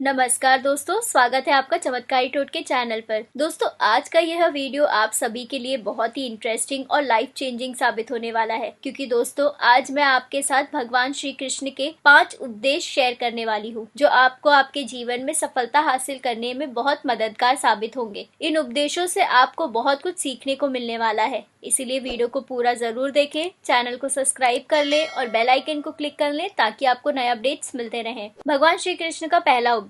नमस्कार दोस्तों, स्वागत है आपका चमत्कारी टोटके चैनल पर। दोस्तों, आज का यह वीडियो आप सभी के लिए बहुत ही इंटरेस्टिंग और लाइफ चेंजिंग साबित होने वाला है, क्योंकि दोस्तों आज मैं आपके साथ भगवान श्री कृष्ण के 5 उपदेश शेयर करने वाली हूँ, जो आपको आपके जीवन में सफलता हासिल करने में बहुत मददगार साबित होंगे। इन उपदेशों से आपको बहुत कुछ सीखने को मिलने वाला है, इसीलिए वीडियो को पूरा जरूर देखें, चैनल को सब्सक्राइब कर लें और बेल आइकन को क्लिक कर लें ताकि आपको नए अपडेट्स मिलते रहें। भगवान श्री कृष्ण का पहला उपदेश।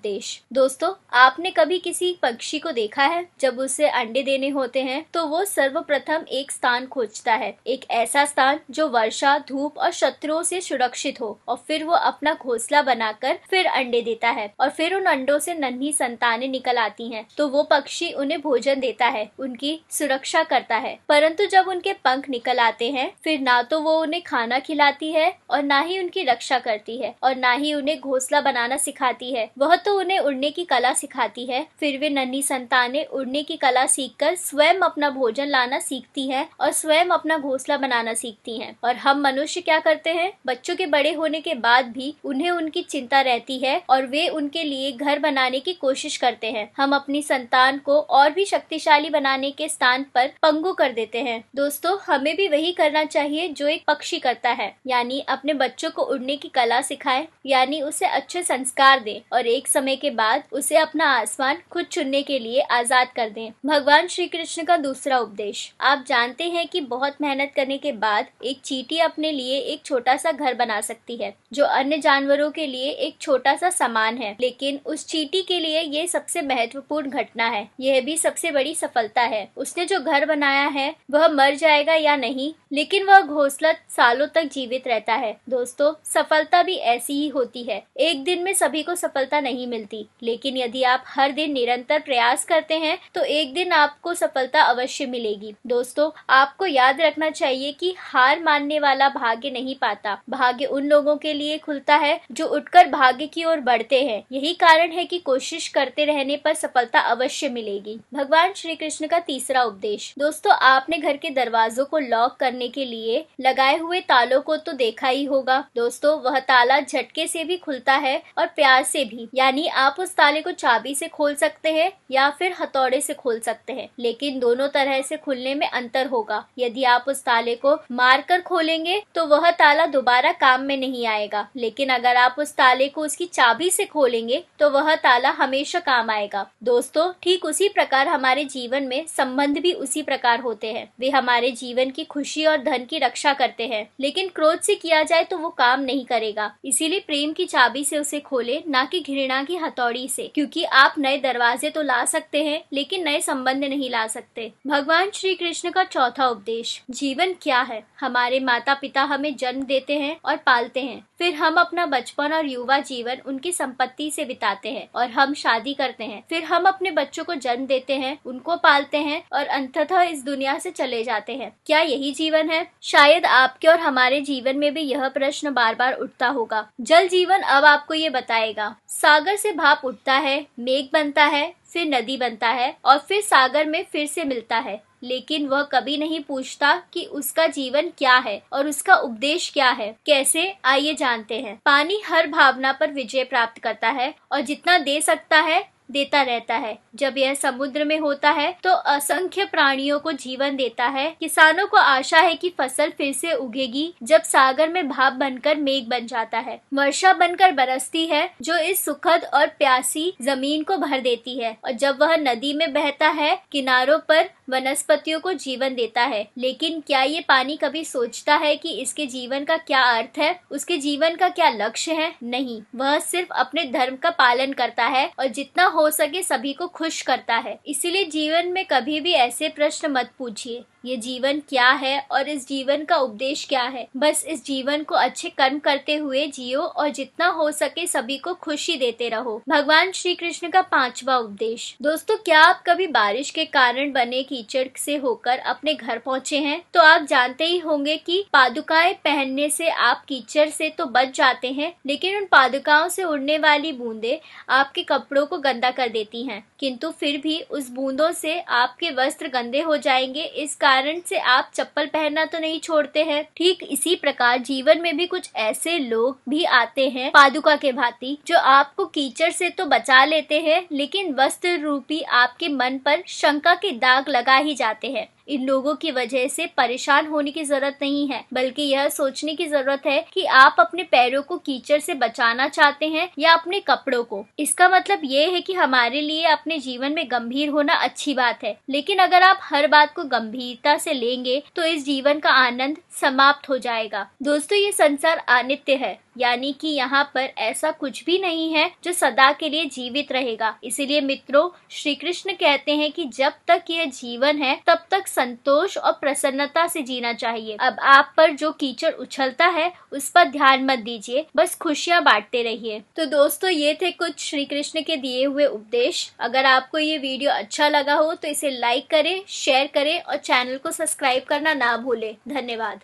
दोस्तों, आपने कभी किसी पक्षी को देखा है? जब उसे अंडे देने होते हैं तो वो सर्वप्रथम एक स्थान खोजता है, एक ऐसा स्थान जो वर्षा, धूप और शत्रुओं से सुरक्षित हो, और फिर वो अपना घोंसला बनाकर फिर अंडे देता है और फिर उन अंडों से नन्ही संतानें निकल आती हैं, तो वो पक्षी उन्हें भोजन देता है, उनकी सुरक्षा करता है। परंतु जब उनके पंख निकल आते हैं, फिर ना तो वो उन्हें खाना खिलाती है और ना ही उनकी रक्षा करती है और ना ही उन्हें घोंसला बनाना सिखाती है। वह तो उन्हें उड़ने की कला सिखाती है। फिर वे नन्ही संतानें उड़ने की कला सीखकर स्वयं अपना भोजन लाना सीखती हैं और स्वयं अपना घोंसला बनाना सीखती हैं। और हम मनुष्य क्या करते हैं? बच्चों के बड़े होने के बाद भी उन्हें उनकी चिंता रहती है और वे उनके लिए घर बनाने की कोशिश करते हैं। हम अपनी संतान को और भी शक्तिशाली बनाने के स्थान पर पंगु कर देते हैं। दोस्तों, हमें भी वही करना चाहिए जो एक पक्षी करता है, यानी अपने बच्चों को उड़ने की कला सिखाएं, यानी उसे अच्छे संस्कार दें और एक समय के बाद उसे अपना आसमान खुद चुनने के लिए आजाद कर दें। भगवान श्री कृष्ण का दूसरा उपदेश। आप जानते हैं कि बहुत मेहनत करने के बाद एक चींटी अपने लिए एक छोटा सा घर बना सकती है, जो अन्य जानवरों के लिए एक छोटा सा सामान है, लेकिन उस चींटी के लिए ये सबसे महत्वपूर्ण घटना है। यह भी सबसे बड़ी सफलता है। उसने जो घर बनाया है वह मर जाएगा या नहीं, लेकिन वह घोंसला सालों तक जीवित रहता है। दोस्तों, सफलता भी ऐसी ही होती है। एक दिन में सभी को सफलता नहीं मिलती, लेकिन यदि आप हर दिन निरंतर प्रयास करते हैं तो एक दिन आपको सफलता अवश्य मिलेगी। दोस्तों, आपको याद रखना चाहिए कि हार मानने वाला भाग्य नहीं पाता। भाग्य उन लोगों के लिए खुलता है जो उठकर भाग्य की ओर बढ़ते हैं। यही कारण है कि कोशिश करते रहने पर सफलता अवश्य मिलेगी। भगवान श्री कृष्ण का तीसरा उपदेश। दोस्तों, आपने घर के दरवाजों को लॉक करने के लिए लगाए हुए तालों को तो देखा ही होगा। दोस्तों, वह ताला झटके से भी खुलता है और प्यार से भी, यानी आप उस ताले को चाबी से खोल सकते हैं या फिर हथौड़े से खोल सकते हैं, लेकिन दोनों तरह से खुलने में अंतर होगा। यदि आप उस ताले को मार कर खोलेंगे तो वह ताला दोबारा काम में नहीं आएगा, लेकिन अगर आप उस ताले को उसकी चाबी से खोलेंगे तो वह ताला हमेशा काम आएगा। दोस्तों, ठीक उसी प्रकार हमारे जीवन में संबंध भी उसी प्रकार होते हैं। वे हमारे जीवन की खुशी और धन की रक्षा करते हैं, लेकिन क्रोध से किया जाए तो वो काम नहीं करेगा। इसीलिए प्रेम की चाबी से उसे खोले, ना कि घृणा की हथौड़ी से, क्योंकि आप नए दरवाजे तो ला सकते हैं लेकिन नए संबंध नहीं ला सकते। भगवान श्री कृष्ण का चौथा उपदेश। जीवन क्या है? हमारे माता पिता हमें जन्म देते हैं और पालते हैं, फिर हम अपना बचपन और युवा जीवन उनकी संपत्ति से बिताते हैं और हम शादी करते हैं, फिर हम अपने बच्चों को जन्म देते हैं, उनको पालते हैं और अंततः इस दुनिया से चले जाते हैं। क्या यही जीवन है? शायद आपके और हमारे जीवन में भी यह प्रश्न बार बार उठता होगा। जल जीवन अब आपको ये बताएगा। सागर से भाप उठता है, मेघ बनता है, फिर नदी बनता है और फिर सागर में फिर से मिलता है, लेकिन वह कभी नहीं पूछता कि उसका जीवन क्या है और उसका उपदेश क्या है। कैसे? आइए जानते हैं। पानी हर भावना पर विजय प्राप्त करता है और जितना दे सकता है देता रहता है। जब यह समुद्र में होता है तो असंख्य प्राणियों को जीवन देता है। किसानों को आशा है कि फसल फिर से उगेगी जब सागर में भाप बनकर मेघ बन जाता है। वर्षा बनकर बरसती है जो इस सुखद और प्यासी जमीन को भर देती है, और जब वह नदी में बहता है किनारों पर वनस्पतियों को जीवन देता है। लेकिन क्या ये पानी कभी सोचता है कि इसके जीवन का क्या अर्थ है, उसके जीवन का क्या लक्ष्य है? नहीं, वह सिर्फ अपने धर्म का पालन करता है और जितना हो सके सभी को खुश करता है। इसीलिए जीवन में कभी भी ऐसे प्रश्न मत पूछिए, ये जीवन क्या है और इस जीवन का उपदेश क्या है। बस इस जीवन को अच्छे कर्म करते हुए जियो और जितना हो सके सभी को खुशी देते रहो। भगवान श्री कृष्ण का पांचवा उपदेश। दोस्तों, क्या आप कभी बारिश के कारण बने कीचड़ से होकर अपने घर पहुंचे हैं? तो आप जानते ही होंगे कि पादुकाएं पहनने से आप कीचड़ से तो बच जाते हैं, लेकिन उन पादुकाओं से उड़ने वाली बूंदें आपके कपड़ों को गंदा कर देती हैं। किंतु फिर भी उस बूंदों से आपके वस्त्र गंदे हो जाएंगे। इस कारण से आप चप्पल पहनना तो नहीं छोड़ते हैं। ठीक इसी प्रकार जीवन में भी कुछ ऐसे लोग भी आते हैं पादुका के भांति, जो आपको कीचड़ से तो बचा लेते हैं, लेकिन वस्त्र रूपी आपके मन पर शंका के दाग लगा ही जाते हैं। इन लोगों की वजह से परेशान होने की जरूरत नहीं है, बल्कि यह सोचने की जरूरत है कि आप अपने पैरों को कीचड़ से बचाना चाहते हैं या अपने कपड़ों को। इसका मतलब ये है कि हमारे लिए अपने जीवन में गंभीर होना अच्छी बात है, लेकिन अगर आप हर बात को गंभीरता से लेंगे तो इस जीवन का आनंद समाप्त हो जाएगा। दोस्तों, ये संसार अनित्य है, यानी कि यहाँ पर ऐसा कुछ भी नहीं है जो सदा के लिए जीवित रहेगा। इसीलिए मित्रों, श्री कृष्ण कहते हैं कि जब तक यह जीवन है तब तक संतोष और प्रसन्नता से जीना चाहिए। अब आप पर जो कीचड़ उछलता है उस पर ध्यान मत दीजिए, बस खुशियाँ बांटते रहिए। तो दोस्तों, ये थे कुछ श्री कृष्ण के दिए हुए उपदेश। अगर आपको ये वीडियो अच्छा लगा हो तो इसे लाइक करें, शेयर करें और चैनल को सब्सक्राइब करना ना भूलें। धन्यवाद।